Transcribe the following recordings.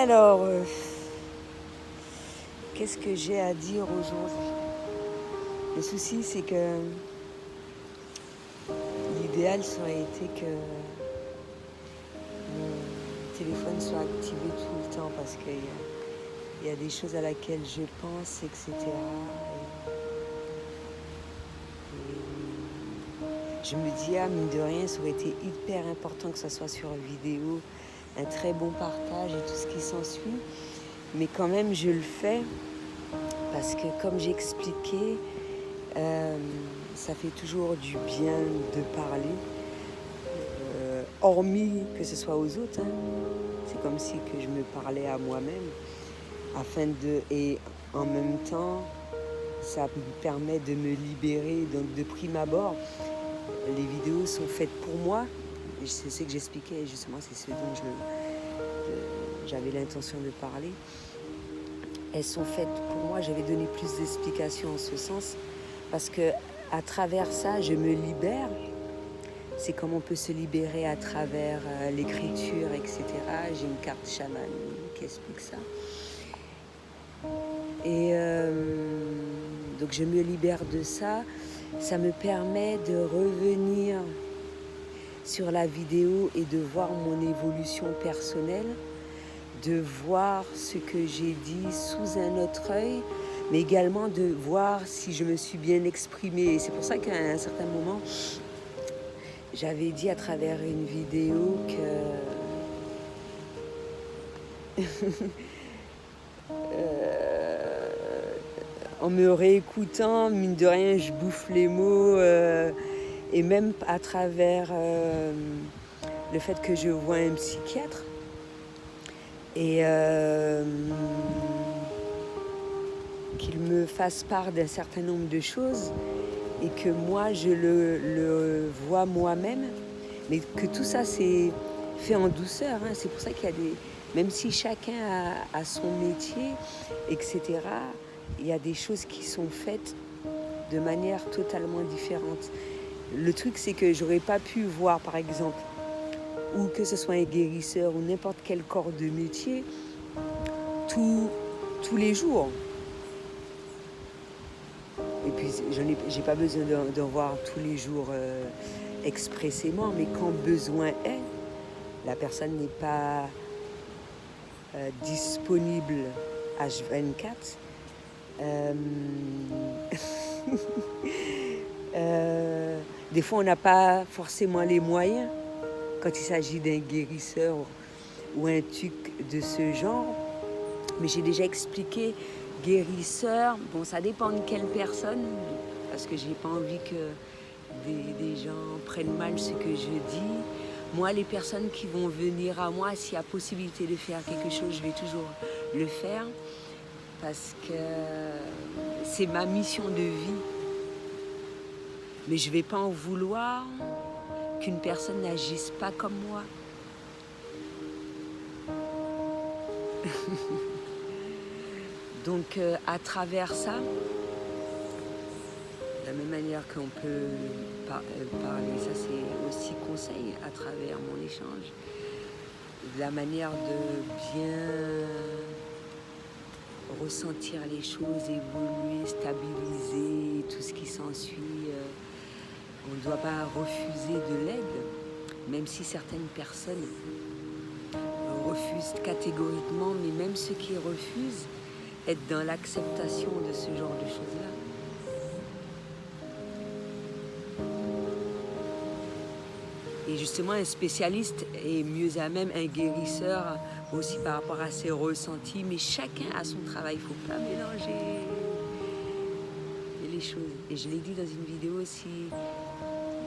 Alors, qu'est-ce que j'ai à dire aujourd'hui? Le souci, c'est que l'idéal ça aurait été que mon téléphone soit activé tout le temps parce qu'il y a des choses à laquelle je pense, etc. Et je me dis, mine de rien, ça aurait été hyper important que ça soit sur vidéo, un très bon partage et tout ce qui s'ensuit. Mais quand même, je le fais parce que, comme j'ai expliqué, ça fait toujours du bien de parler, hormis que ce soit aux autres. C'est comme si que je me parlais à moi-même, et en même temps, ça me permet de me libérer. Donc de prime abord, les vidéos sont faites pour moi. C'est ce que j'expliquais justement, c'est ce dont j'avais l'intention de parler. Elles sont faites pour moi. J'avais donné plus d'explications en ce sens parce que à travers ça, je me libère. C'est comme on peut se libérer à travers l'écriture, etc. J'ai une carte chamane qui explique ça. Et donc je me libère de ça. Ça me permet de revenir sur la vidéo et de voir mon évolution personnelle, de voir ce que j'ai dit sous un autre œil, mais également de voir si je me suis bien exprimée. Et c'est pour ça qu'à un certain moment, j'avais dit à travers une vidéo que en me réécoutant, mine de rien, je bouffe les mots et même à travers le fait que je vois un psychiatre et qu'il me fasse part d'un certain nombre de choses et que moi je le vois moi-même, mais que tout ça c'est fait en douceur. C'est pour ça qu'il y a même si chacun a son métier, etc., il y a des choses qui sont faites de manière totalement différente. Le truc, c'est que j'aurais pas pu voir, par exemple, ou que ce soit un guérisseur ou n'importe quel corps de métier, tous les jours. Et puis, j'ai pas besoin d'en voir tous les jours expressément, mais quand besoin est, la personne n'est pas disponible H24. Des fois, on n'a pas forcément les moyens quand il s'agit d'un guérisseur ou un truc de ce genre. Mais j'ai déjà expliqué, guérisseur, bon, ça dépend de quelle personne, parce que j'ai pas envie que des gens prennent mal ce que je dis. Moi, les personnes qui vont venir à moi, s'il y a possibilité de faire quelque chose, je vais toujours le faire, parce que c'est ma mission de vie. Mais je ne vais pas en vouloir qu'une personne n'agisse pas comme moi. Donc, à travers ça, de la même manière qu'on peut parler, ça c'est aussi conseil à travers mon échange, de la manière de bien ressentir les choses, évoluer, stabiliser, tout ce qui s'ensuit. On ne doit pas refuser de l'aide, même si certaines personnes refusent catégoriquement, mais même ceux qui refusent, être dans l'acceptation de ce genre de choses-là. Et justement, un spécialiste est mieux à même, un guérisseur aussi par rapport à ses ressentis, mais chacun a son travail, il ne faut pas mélanger les choses. Et je l'ai dit dans une vidéo aussi,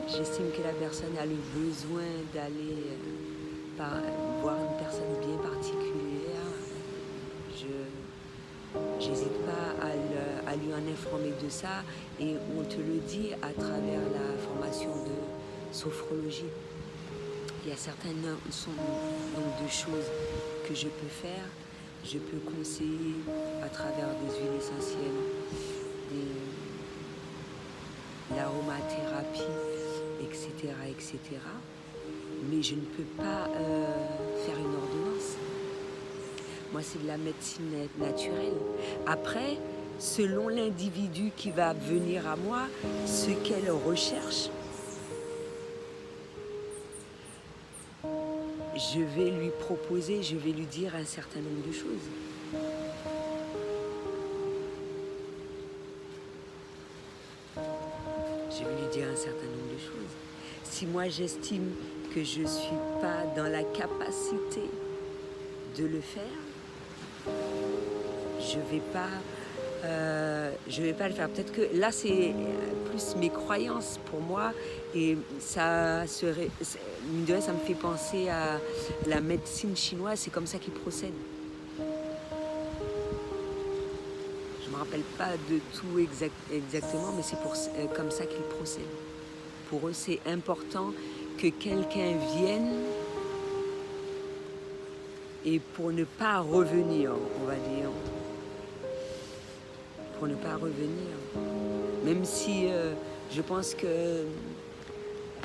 j'estime que la personne a le besoin d'aller voir une personne bien particulière. J'hésite pas à lui en informer de ça, et on te le dit à travers la formation de sophrologie. Il y a certains nombre de choses que je peux faire. Je peux conseiller à travers des huiles essentielles, l'aromathérapie, etc., etc. Mais je ne peux pas faire une ordonnance. Moi, c'est de la médecine naturelle. Après, selon l'individu qui va venir à moi, ce qu'elle recherche, je vais lui proposer, je vais lui dire un certain nombre de choses. Je vais lui dire un certain nombre de choses. Si moi j'estime que je ne suis pas dans la capacité de le faire, je vais pas le faire. Peut-être que là c'est plus mes croyances pour moi et ça serait, ça me fait penser à la médecine chinoise, c'est comme ça qu'ils procèdent. Je me rappelle pas de tout exactement, mais c'est comme ça qu'ils procèdent. Pour eux, c'est important que quelqu'un vienne et pour ne pas revenir, on va dire. Pour ne pas revenir. Même si je pense que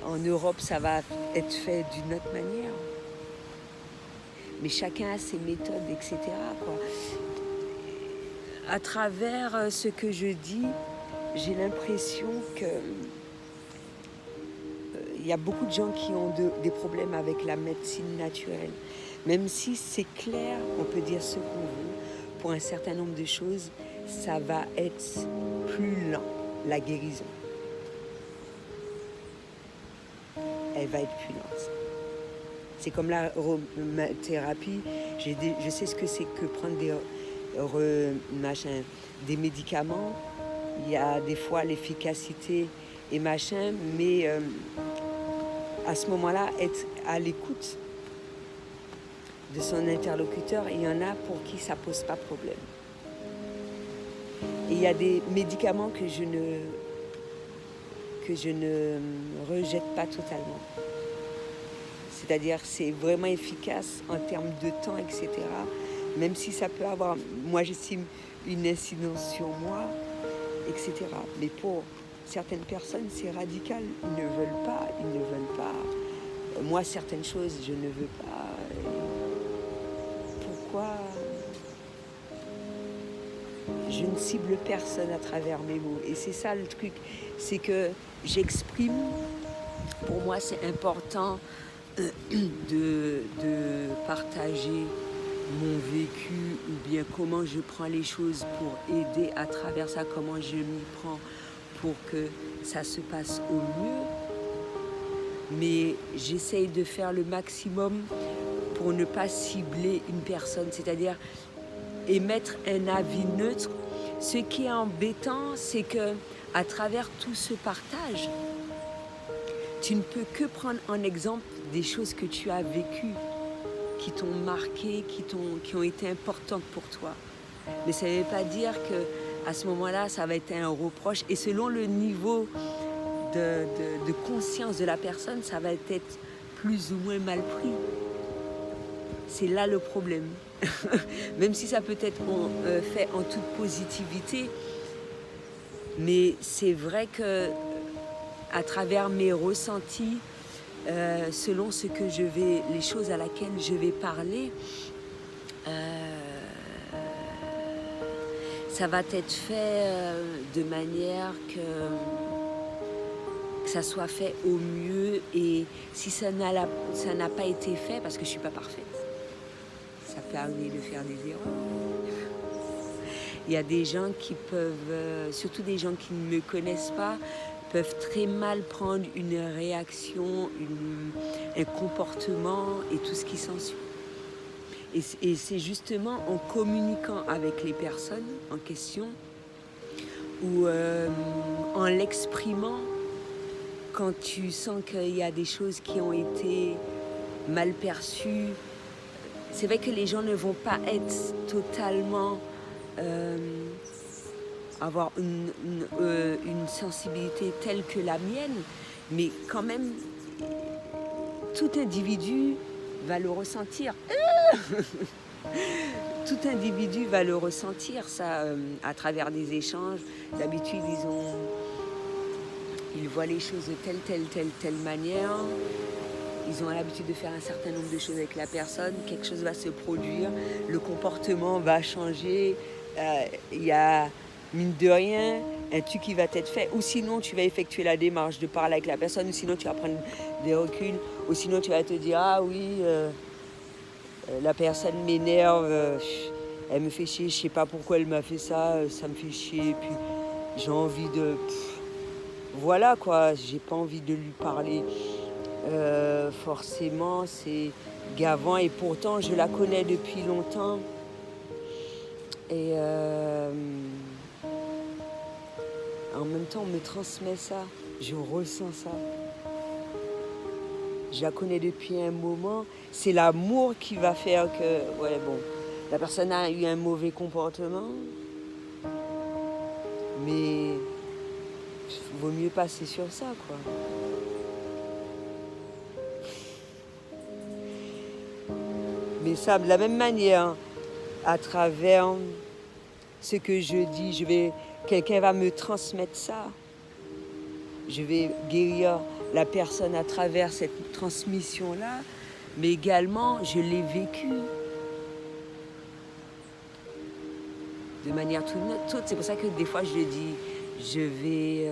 en Europe, ça va être fait d'une autre manière. Mais chacun a ses méthodes, etc., quoi. À travers ce que je dis, j'ai l'impression que il y a beaucoup de gens qui ont des problèmes avec la médecine naturelle. Même si c'est clair, on peut dire ce qu'on veut, pour un certain nombre de choses, ça va être plus lent, la guérison. Elle va être plus lente. C'est comme l'aromathérapie, je sais ce que c'est que prendre des médicaments. Il y a des fois l'efficacité et machin, mais à ce moment-là, être à l'écoute de son interlocuteur, il y en a pour qui ça ne pose pas problème. Et il y a des médicaments que je ne rejette pas totalement. C'est-à-dire c'est vraiment efficace en termes de temps, etc. Même si ça peut avoir, moi j'estime, une incidence sur moi, etc. Mais pour certaines personnes, c'est radical. Ils ne veulent pas. Moi, certaines choses, je ne veux pas. Pourquoi je ne cible personne à travers mes mots? Et c'est ça le truc, c'est que j'exprime, pour moi c'est important de partager mon vécu ou bien comment je prends les choses pour aider à travers ça, comment je m'y prends pour que ça se passe au mieux. Mais j'essaye de faire le maximum pour ne pas cibler une personne, c'est-à-dire émettre un avis neutre. Ce qui est embêtant, c'est que à travers tout ce partage, tu ne peux que prendre en exemple des choses que tu as vécues, qui t'ont marqué, qui ont été importantes pour toi. Mais ça ne veut pas dire qu'à ce moment-là, ça va être un reproche. Et selon le niveau de conscience de la personne, ça va être plus ou moins mal pris. C'est là le problème. Même si ça peut être fait en toute positivité, mais c'est vrai que à travers mes ressentis, selon les choses à laquelle je vais parler, ça va être fait de manière que ça soit fait au mieux. Et si ça n'a pas été fait, parce que je ne suis pas parfaite, ça peut arriver de faire des erreurs. Il y a des gens qui peuvent, surtout des gens qui ne me connaissent pas, peuvent très mal prendre une réaction, un comportement et tout ce qui s'ensuit. Et c'est justement en communiquant avec les personnes en question ou en l'exprimant, quand tu sens qu'il y a des choses qui ont été mal perçues. C'est vrai que les gens ne vont pas être totalement avoir une sensibilité telle que la mienne, mais quand même, tout individu va le ressentir. Tout individu va le ressentir, ça, à travers des échanges. D'habitude, ils voient les choses de telle manière. ils ont l'habitude de faire un certain nombre de choses avec la personne, quelque chose va se produire, le comportement va changer, il y a, mine de rien, un truc qui va être fait, ou sinon tu vas effectuer la démarche de parler avec la personne, ou sinon tu vas prendre des reculs, ou sinon tu vas te dire, ah oui, la personne m'énerve, elle me fait chier, je sais pas pourquoi elle m'a fait ça, ça me fait chier, puis j'ai envie de... voilà quoi, j'ai pas envie de lui parler. Forcément, c'est gavant, et pourtant je la connais depuis longtemps. Et en même temps, on me transmet ça, je ressens ça. Je la connais depuis un moment. C'est l'amour qui va faire que, ouais, bon, la personne a eu un mauvais comportement, mais vaut mieux passer sur ça, quoi. Mais ça, de la même manière, à travers ce que je dis, quelqu'un va me transmettre ça. Je vais guérir la personne à travers cette transmission-là, mais également, je l'ai vécu de manière toute. C'est pour ça que des fois, je dis, je vais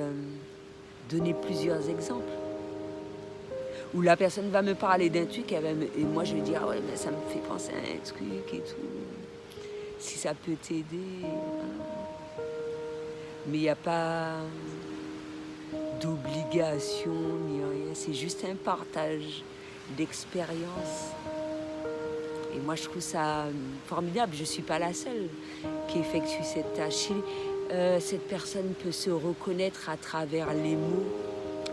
donner plusieurs exemples. Où la personne va me parler d'un truc, et moi, je vais dire, ah ouais, mais ça me fait penser à un truc et tout. Si ça peut t'aider. Mais il n'y a pas d'obligation ni rien, c'est juste un partage d'expérience. Et moi, je trouve ça formidable. Je ne suis pas la seule qui effectue cette tâche. Cette personne peut se reconnaître à travers les mots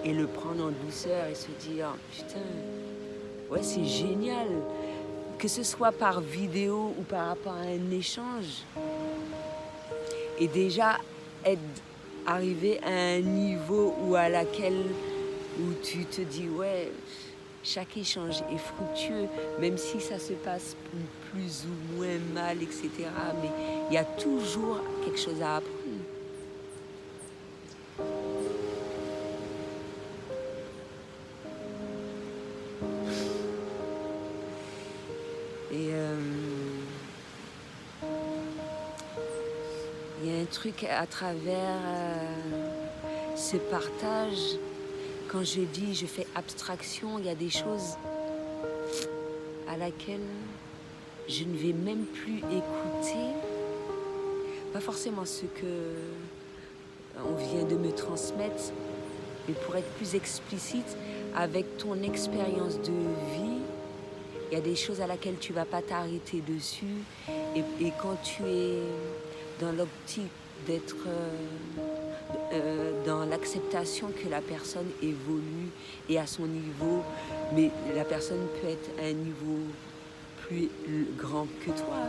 et le prendre en douceur et se dire, putain, ouais, c'est génial. Que ce soit par vidéo ou par rapport à un échange. Et déjà, arriver à un niveau où tu te dis, ouais, chaque échange est fructueux, même si ça se passe plus ou moins mal, etc. Mais il y a toujours quelque chose à apprendre. Et il y a un truc à travers ce partage. Quand je dis, je fais abstraction, il y a des choses à laquelle je ne vais même plus écouter. Pas forcément ce que on vient de me transmettre, mais pour être plus explicite, avec ton expérience de vie, il y a des choses à laquelle tu ne vas pas t'arrêter dessus. Et quand tu es dans l'optique d'être dans l'acceptation que la personne évolue et à son niveau, mais la personne peut être à un niveau plus grand que toi.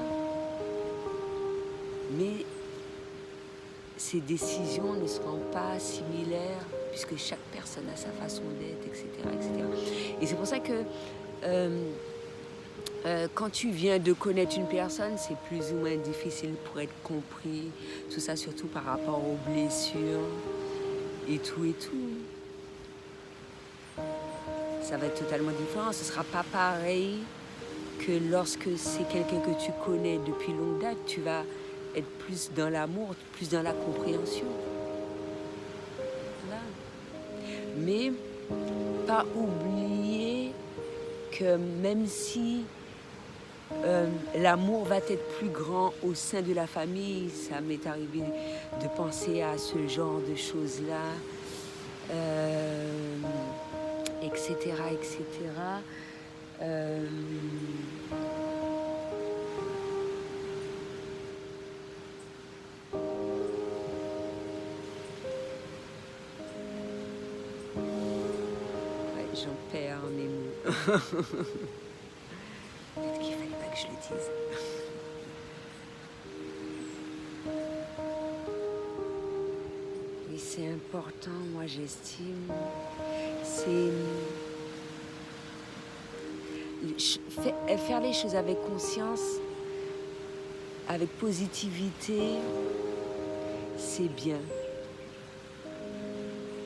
Mais ces décisions ne seront pas similaires puisque chaque personne a sa façon d'être, etc., etc. Et c'est pour ça que quand tu viens de connaître une personne, c'est plus ou moins difficile pour être compris, tout ça surtout par rapport aux blessures et tout et tout. Ça va être totalement différent, ce ne sera pas pareil que lorsque c'est quelqu'un que tu connais depuis longue date, tu vas être plus dans l'amour, plus dans la compréhension. Voilà. Mais pas oublier que même si l'amour va être plus grand au sein de la famille, ça m'est arrivé de penser à ce genre de choses-là, etc., etc. Ouais, j'en perds mes mots. Peut-être qu'il fallait pas que je le dise. Et c'est important, moi j'estime, c'est faire les choses avec conscience, avec positivité, c'est bien.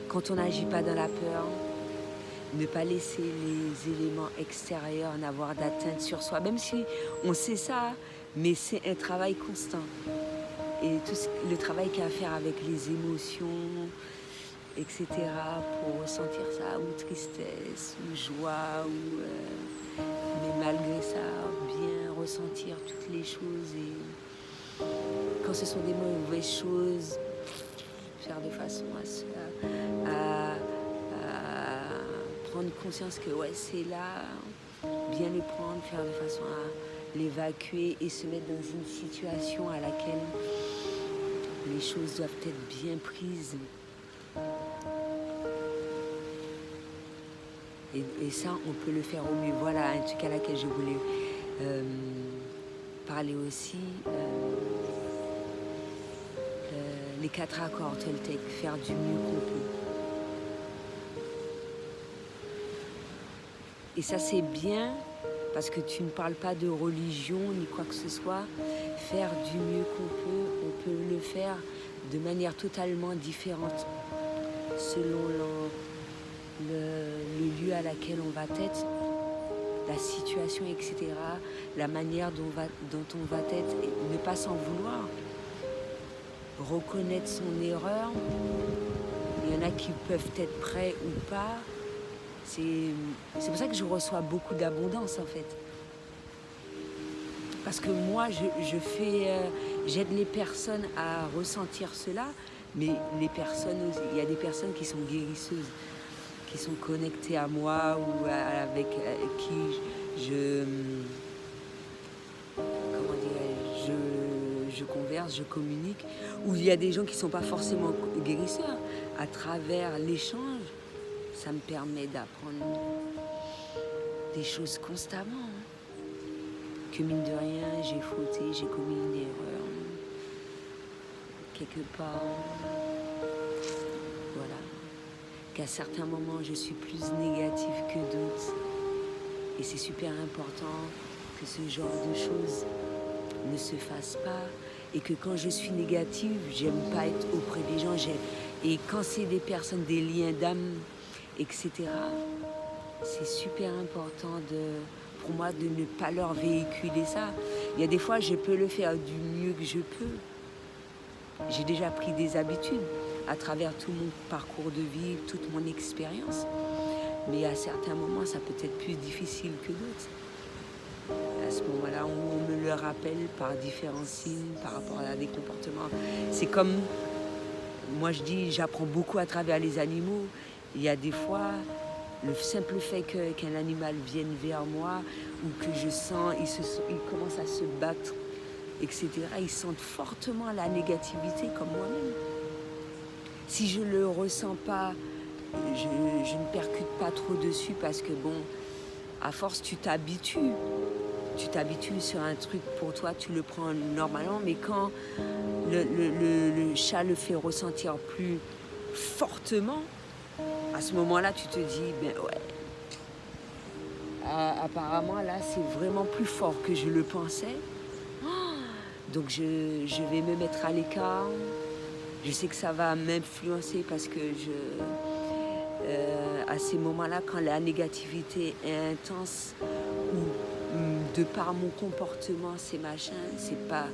Quand on n'agit pas dans la peur, ne pas laisser les éléments extérieurs n'avoir d'atteinte sur soi, même si on sait ça, mais c'est un travail constant. Et tout le travail qu'il y a à faire avec les émotions, etc., pour ressentir ça, ou tristesse, ou joie, mais malgré ça, bien ressentir toutes les choses. Et quand ce sont des mauvaises choses, faire de façon à prendre conscience que ouais, c'est là, bien le prendre, faire de façon à l'évacuer et se mettre dans une situation à laquelle les choses doivent être bien prises. Et ça, on peut le faire au mieux. Voilà un truc à laquelle je voulais parler aussi. Les 4 accords Toltec, faire du mieux qu'on peut. Et ça, c'est bien parce que tu ne parles pas de religion ni quoi que ce soit. Faire du mieux on peut le faire de manière totalement différente selon le lieu à laquelle on va être, la situation, etc., la manière dont on va être, et ne pas s'en vouloir, reconnaître son erreur. Il y en a qui peuvent être prêts ou pas. C'est pour ça que je reçois beaucoup d'abondance en fait. Parce que moi, j'aide les personnes à ressentir cela, mais les personnes, il y a des personnes qui sont guérisseuses, qui sont connectées à moi ou avec qui je converse, je communique, ou il y a des gens qui ne sont pas forcément guérisseurs. À travers l'échange, ça me permet d'apprendre des choses constamment. Que mine de rien, j'ai fauté, j'ai commis une erreur. Quelque part, voilà. Qu'à certains moments, je suis plus négative que d'autres. Et c'est super important que ce genre de choses ne se fasse pas. Et que quand je suis négative, j'aime pas être auprès des gens. Et quand c'est des personnes, des liens d'âme, etc., c'est super important pour moi de ne pas leur véhiculer ça. Il y a des fois, je peux le faire du mieux que je peux. J'ai déjà pris des habitudes à travers tout mon parcours de vie, toute mon expérience. Mais à certains moments, ça peut être plus difficile que d'autres. À ce moment-là, on me le rappelle par différents signes, par rapport à des comportements. C'est comme, moi je dis, j'apprends beaucoup à travers les animaux. Il y a des fois, le simple fait qu'un animal vienne vers moi ou que je sens, il commence à se battre, etc., ils sentent fortement la négativité comme moi-même. Si je ne le ressens pas, je ne percute pas trop dessus parce que bon, à force tu t'habitues sur un truc, pour toi tu le prends normalement, mais quand le chat le fait ressentir plus fortement, à ce moment-là tu te dis, ben ouais, apparemment là c'est vraiment plus fort que je le pensais. Donc je vais me mettre à l'écart. Je sais que ça va m'influencer parce que à ces moments-là, quand la négativité est intense, ou de par mon comportement, c'est machin, c'est pas...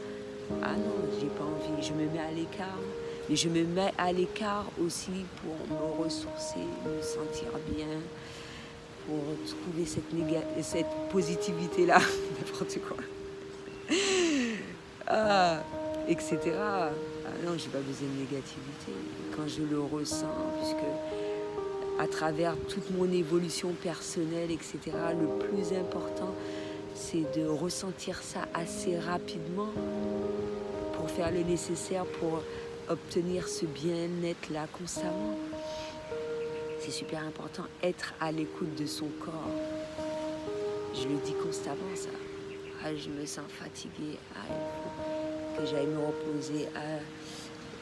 Ah non, j'ai pas envie, je me mets à l'écart. Mais je me mets à l'écart aussi pour me ressourcer, me sentir bien, pour trouver cette positivité-là, n'importe quoi. Etc. Non, j'ai pas besoin de négativité. Quand je le ressens, puisque à travers toute mon évolution personnelle, etc., le plus important, c'est de ressentir ça assez rapidement pour faire le nécessaire pour obtenir ce bien-être-là constamment. C'est super important, être à l'écoute de son corps. Je le dis constamment, ça. Je me sens fatiguée. Il faut que j'aille me reposer.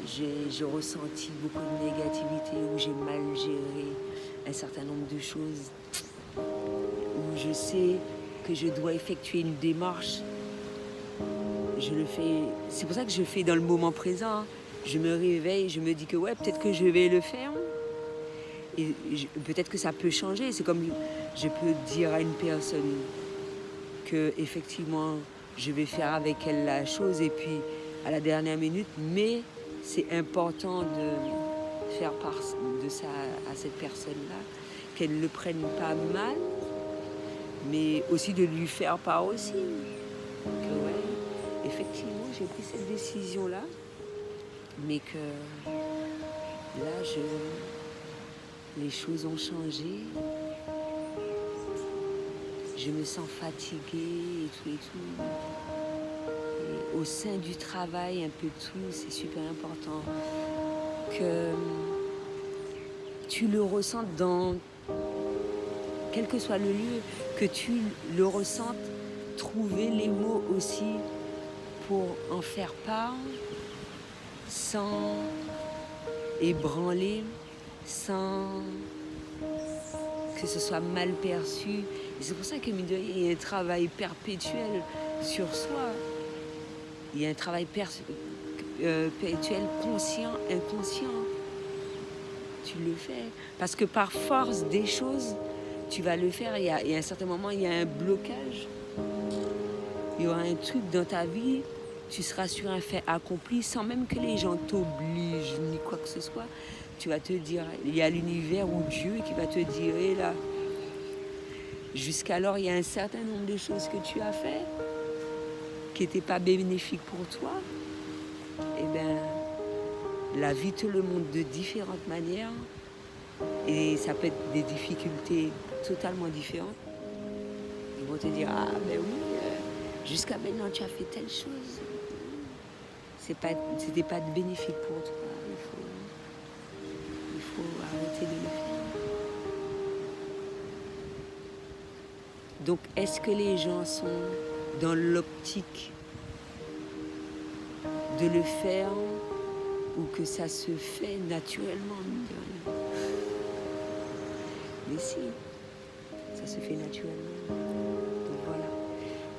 J'ai ressenti beaucoup de négativité, où j'ai mal géré un certain nombre de choses, où je sais que je dois effectuer une démarche. Je le fais. C'est pour ça que je fais dans le moment présent. Je me réveille, je me dis que ouais, peut-être que je vais le faire. Et peut-être que ça peut changer. C'est comme je peux dire à une personne que effectivement je vais faire avec elle la chose et puis à la dernière minute, mais c'est important de faire part de ça à cette personne-là, qu'elle ne le prenne pas mal, mais aussi de lui faire part aussi. Que ouais, effectivement, j'ai pris cette décision-là, mais que là, les choses ont changé. Je me sens fatiguée et tout et tout. Et au sein du travail, un peu tout, c'est super important que tu le ressentes dans quel que soit le lieu, que tu le ressentes, trouver les mots aussi pour en faire part sans ébranler, sans que ce soit mal perçu. Et c'est pour ça que mine de rien, il y a un travail perpétuel sur soi. Il y a un travail perpétuel, conscient, inconscient. Tu le fais. Parce que par force des choses, tu vas le faire. Il y a un certain moment, il y a un blocage. Il y aura un truc dans ta vie, tu seras sur un fait accompli sans même que les gens t'obligent ni quoi que ce soit. Tu vas te dire, il y a l'univers ou Dieu qui va te dire, hé là, jusqu'alors il y a un certain nombre de choses que tu as fait qui n'étaient pas bénéfiques pour toi. Eh bien, la vie te le montre de différentes manières et ça peut être des difficultés totalement différentes. Ils vont te dire, ah ben oui, jusqu'à maintenant tu as fait telle chose. C'était pas de bénéfique pour toi. Il faut arrêter de le faire. Donc, est-ce que les gens sont dans l'optique de le faire ou que ça se fait naturellement? Mais si, ça se fait naturellement. Donc voilà,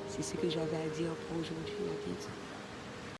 c'est ce que j'avais à dire pour aujourd'hui. À bientôt.